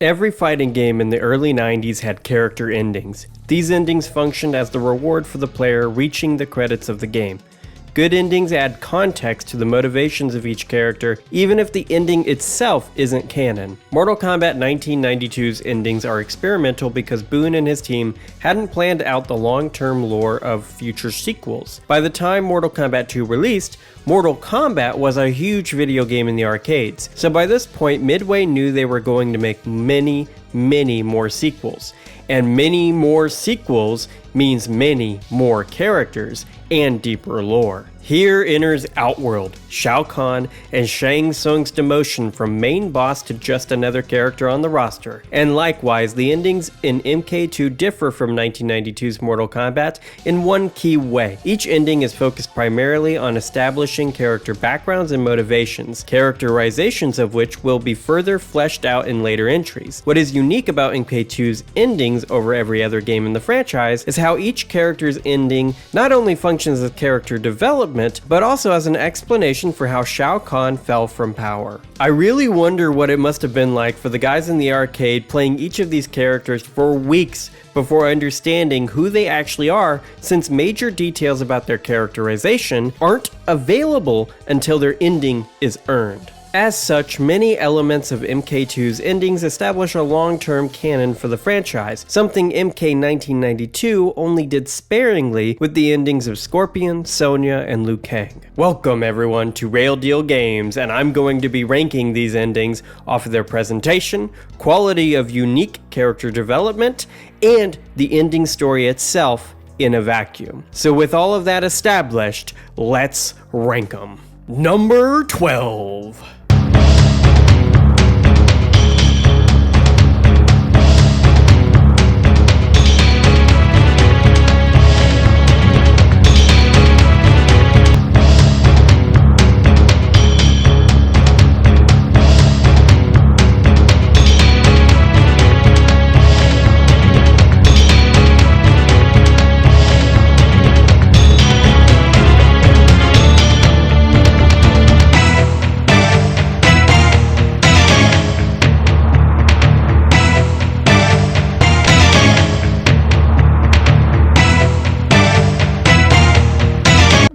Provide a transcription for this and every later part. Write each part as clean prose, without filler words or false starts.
Every fighting game in the early 90s had character endings. These endings functioned as the reward for the player reaching the credits of the game. Good endings add context to the motivations of each character, even if the ending itself isn't canon. Mortal Kombat 1992's endings are experimental because Boon and his team hadn't planned out the long-term lore of future sequels. By the time Mortal Kombat 2 released, Mortal Kombat was a huge video game in the arcades, so by this point Midway knew they were going to make many more sequels. And many more sequels means many more characters and deeper lore. Here enters Outworld, Shao Kahn, and Shang Tsung's demotion from main boss to just another character on the roster. And likewise, the endings in MK2 differ from 1992's Mortal Kombat in one key way. Each ending is focused primarily on establishing character backgrounds and motivations, characterizations of which will be further fleshed out in later entries. What is unique about MK2's endings over every other game in the franchise is how each character's ending not only functions as character development, but also as an explanation for how Shao Kahn fell from power. I really wonder what it must have been like for the guys in the arcade playing each of these characters for weeks before understanding who they actually are, since major details about their characterization aren't available until their ending is earned. As such, many elements of MK2's endings establish a long-term canon for the franchise, something MK 1992 only did sparingly with the endings of Scorpion, Sonya, and Liu Kang. Welcome everyone to Rail Deal Games, and I'm going to be ranking these endings off of their presentation, quality of unique character development, and the ending story itself in a vacuum. So with all of that established, let's rank them. Number 12.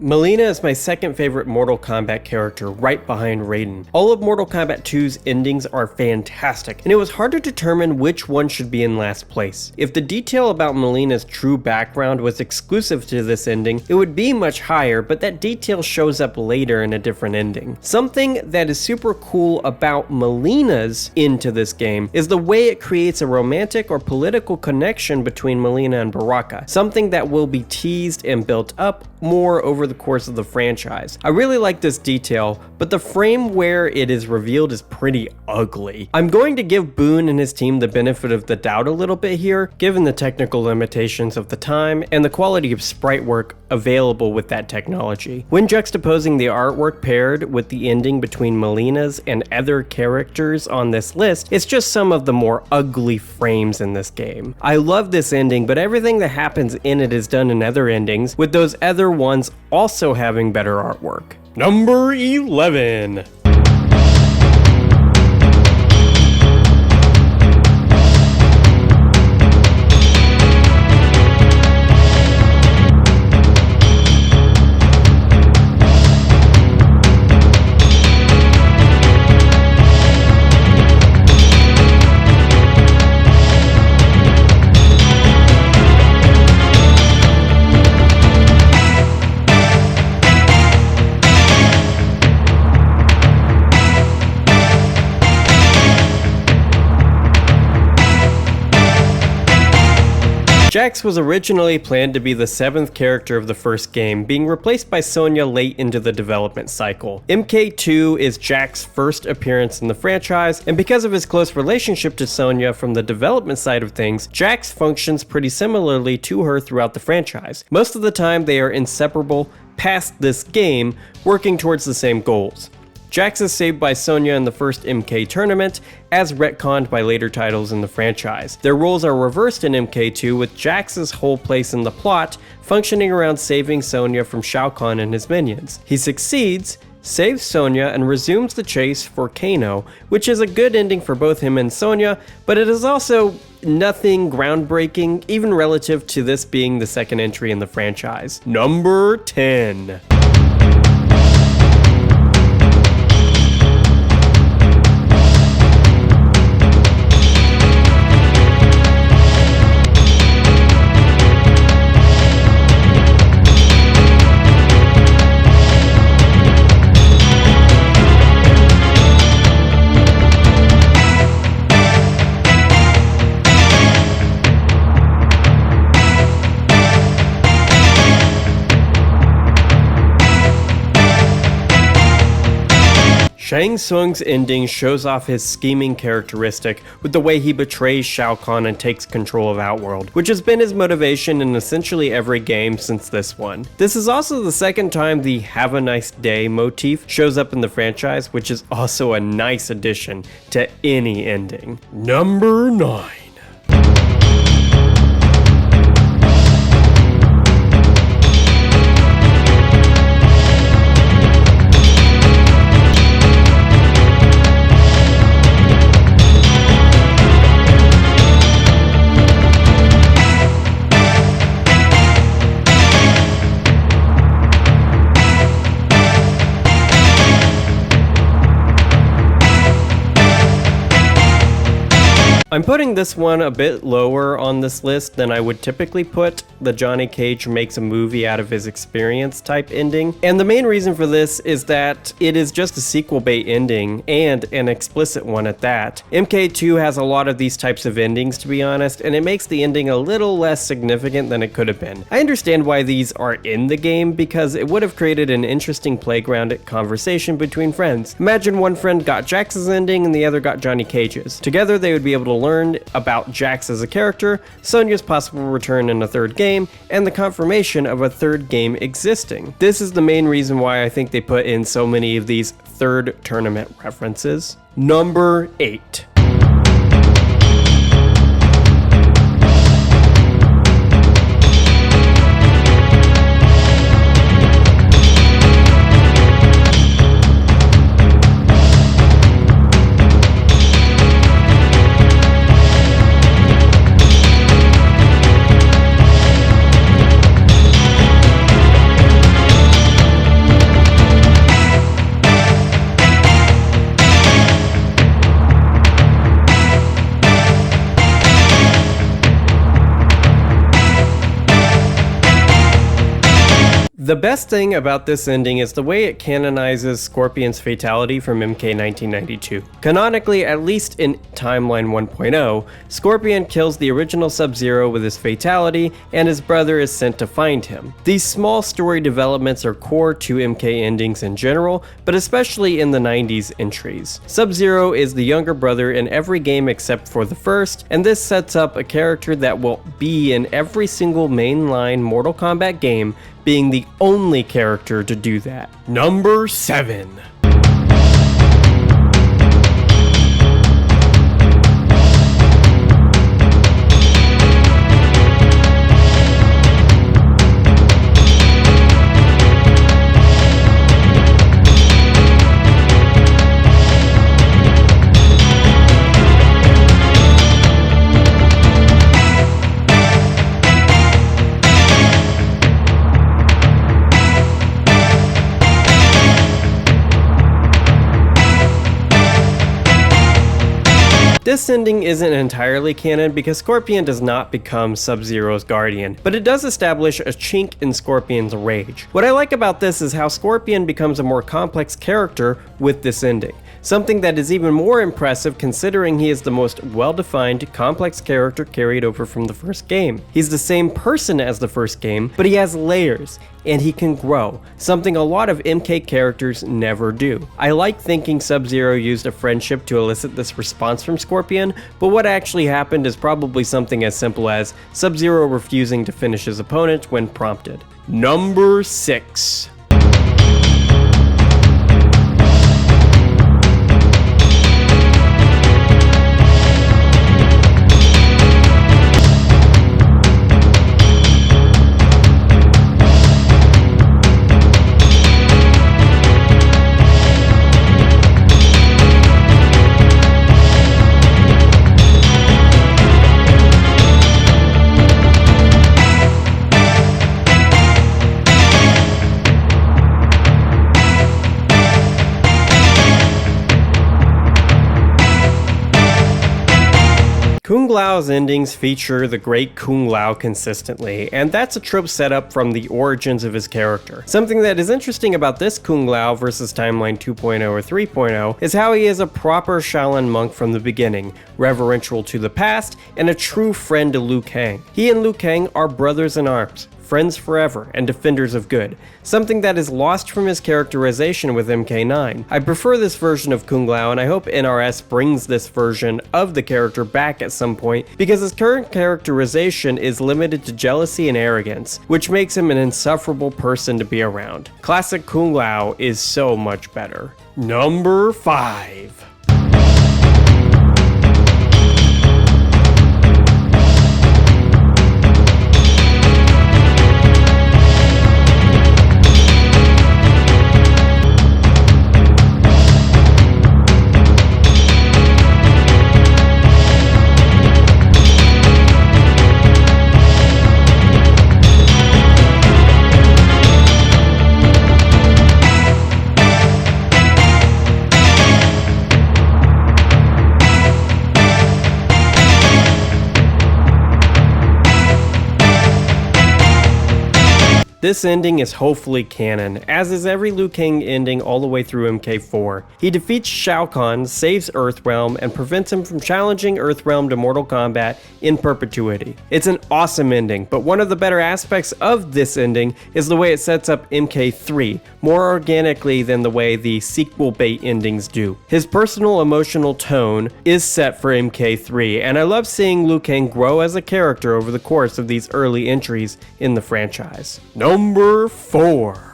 Mileena is my second favorite Mortal Kombat character, right behind Raiden. All of Mortal Kombat 2's endings are fantastic, and it was hard to determine which one should be in last place. If the detail about Mileena's true background was exclusive to this ending, it would be much higher, but that detail shows up later in a different ending. Something that is super cool about Mileena's into this game is the way it creates a romantic or political connection between Mileena and Baraka, something that will be teased and built up more over the course of the franchise. I really like this detail, but the frame where it is revealed is pretty ugly. I'm going to give Boon and his team the benefit of the doubt a little bit here, given the technical limitations of the time and the quality of sprite work available with that technology. When juxtaposing the artwork paired with the ending between Mileena's and other characters on this list, it's just some of the more ugly frames in this game. I love this ending, but everything that happens in it is done in other endings, with those other ones also having better artwork. Number 11. Jax was originally planned to be the 7th character of the first game, being replaced by Sonya late into the development cycle. MK2 is Jax's first appearance in the franchise, and because of his close relationship to Sonya from the development side of things, Jax functions pretty similarly to her throughout the franchise. Most of the time they are inseparable past this game, working towards the same goals. Jax is saved by Sonya in the first MK tournament, as retconned by later titles in the franchise. Their roles are reversed in MK2, with Jax's whole place in the plot functioning around saving Sonya from Shao Kahn and his minions. He succeeds, saves Sonya, and resumes the chase for Kano, which is a good ending for both him and Sonya, but it is also nothing groundbreaking, even relative to this being the second entry in the franchise. Number 10. Shang Tsung's ending shows off his scheming characteristic with the way he betrays Shao Kahn and takes control of Outworld, which has been his motivation in essentially every game since this one. This is also the second time the "Have a nice day" motif shows up in the franchise, which is also a nice addition to any ending. Number 9. I'm putting this one a bit lower on this list than I would typically put the Johnny Cage makes a movie out of his experience type ending. And the main reason for this is that it is just a sequel bait ending, and an explicit one at that. MKII has a lot of these types of endings, to be honest, and it makes the ending a little less significant than it could have been. I understand why these are in the game, because it would have created an interesting playground conversation between friends. Imagine one friend got Jax's ending and the other got Johnny Cage's. Together they would be able to learn about Jax as a character, Sonya's possible return in a third game, and the confirmation of a third game existing. This is the main reason why I think they put in so many of these third tournament references. Number 8. The best thing about this ending is the way it canonizes Scorpion's fatality from MK 1992. Canonically, at least in Timeline 1.0, Scorpion kills the original Sub-Zero with his fatality, and his brother is sent to find him. These small story developments are core to MK endings in general, but especially in the 90s entries. Sub-Zero is the younger brother in every game except for the first, and this sets up a character that will be in every single mainline Mortal Kombat game, being the only character to do that. Number 7. This ending isn't entirely canon because Scorpion does not become Sub-Zero's guardian, but it does establish a chink in Scorpion's rage. What I like about this is how Scorpion becomes a more complex character with this ending. Something that is even more impressive considering he is the most well-defined, complex character carried over from the first game. He's the same person as the first game, but he has layers, and he can grow, something a lot of MK characters never do. I like thinking Sub-Zero used a friendship to elicit this response from Scorpion, but what actually happened is probably something as simple as Sub-Zero refusing to finish his opponent when prompted. Number 6. Kung Lao's endings feature the great Kung Lao consistently, and that's a trope set up from the origins of his character. Something that is interesting about this Kung Lao versus Timeline 2.0 or 3.0 is how he is a proper Shaolin monk from the beginning, reverential to the past, and a true friend to Liu Kang. He and Liu Kang are brothers in arms, friends forever, and defenders of good, something that is lost from his characterization with MK9. I prefer this version of Kung Lao, and I hope NRS brings this version of the character back at some point, because his current characterization is limited to jealousy and arrogance, which makes him an insufferable person to be around. Classic Kung Lao is so much better. Number 5. This ending is hopefully canon, as is every Liu Kang ending all the way through MK4. He defeats Shao Kahn, saves Earthrealm, and prevents him from challenging Earthrealm to Mortal Kombat in perpetuity. It's an awesome ending, but one of the better aspects of this ending is the way it sets up MK3, more organically than the way the sequel bait endings do. His personal emotional tone is set for MK3, and I love seeing Liu Kang grow as a character over the course of these early entries in the franchise. Number 4.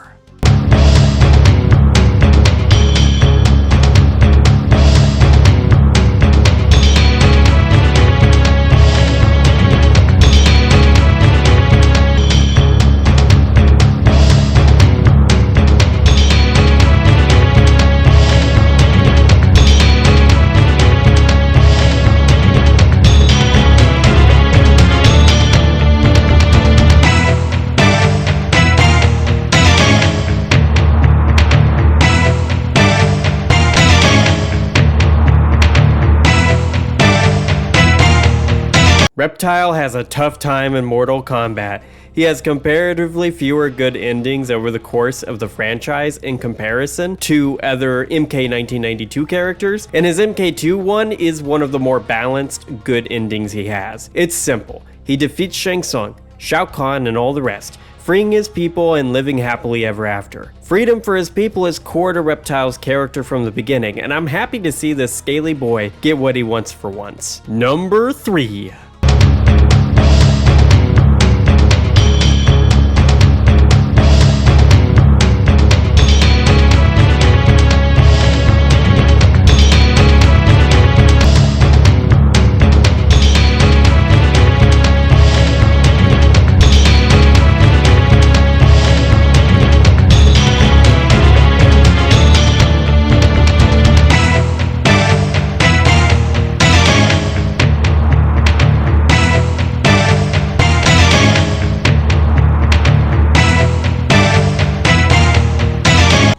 Reptile has a tough time in Mortal Kombat. He has comparatively fewer good endings over the course of the franchise in comparison to other MK 1992 characters, and his MK2 one is one of the more balanced good endings he has. It's simple. He defeats Shang Tsung, Shao Kahn, and all the rest, freeing his people and living happily ever after. Freedom for his people is core to Reptile's character from the beginning, and I'm happy to see this scaly boy get what he wants for once. Number 3.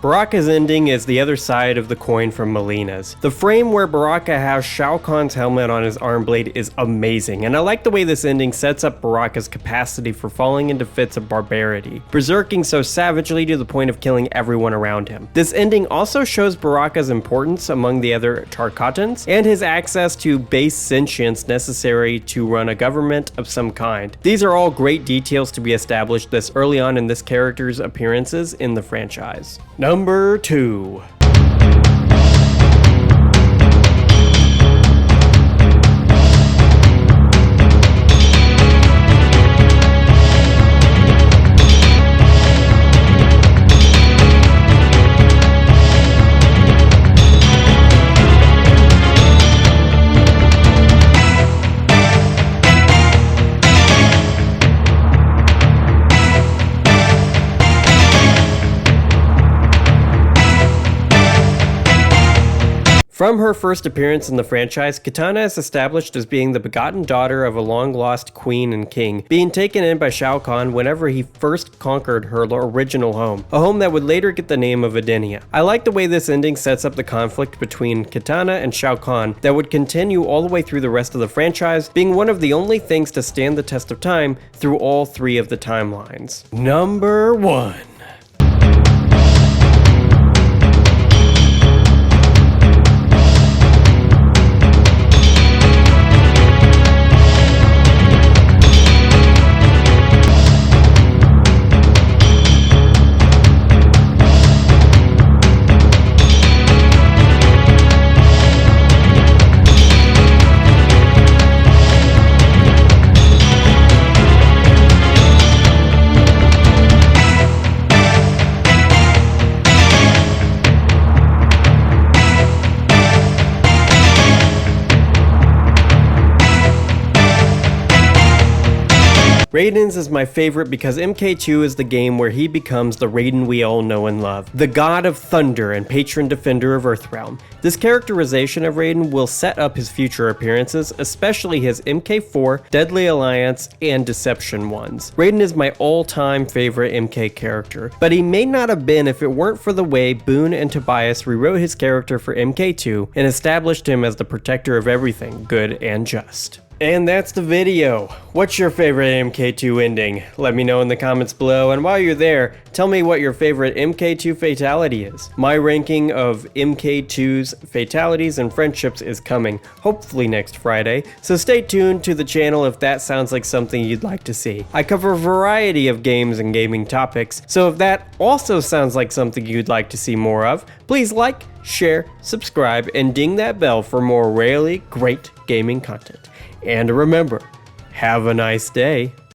Baraka's ending is the other side of the coin from Mileena's. The frame where Baraka has Shao Kahn's helmet on his arm blade is amazing, and I like the way this ending sets up Baraka's capacity for falling into fits of barbarity, berserking so savagely to the point of killing everyone around him. This ending also shows Baraka's importance among the other Tarkatans, and his access to base sentience necessary to run a government of some kind. These are all great details to be established this early on in this character's appearances in the franchise. Number 2. From her first appearance in the franchise, Kitana is established as being the begotten daughter of a long-lost queen and king, being taken in by Shao Kahn whenever he first conquered her original home, a home that would later get the name of Edenia. I like the way this ending sets up the conflict between Kitana and Shao Kahn that would continue all the way through the rest of the franchise, being one of the only things to stand the test of time through all three of the timelines. Number 1. Raiden's is my favorite because MK2 is the game where he becomes the Raiden we all know and love, the god of thunder and patron defender of Earthrealm. This characterization of Raiden will set up his future appearances, especially his MK4, Deadly Alliance, and Deception ones. Raiden is my all-time favorite MK character, but he may not have been if it weren't for the way Boone and Tobias rewrote his character for MK2 and established him as the protector of everything good and just. And that's the video. What's your favorite MK2 ending? Let me know in the comments below, and while you're there, tell me what your favorite MK2 fatality is. My ranking of MK2's fatalities and friendships is coming, hopefully next Friday, so stay tuned to the channel if that sounds like something you'd like to see. I cover a variety of games and gaming topics, so if that also sounds like something you'd like to see more of, please like, share, subscribe, and ding that bell for more really great gaming content. And remember, have a nice day.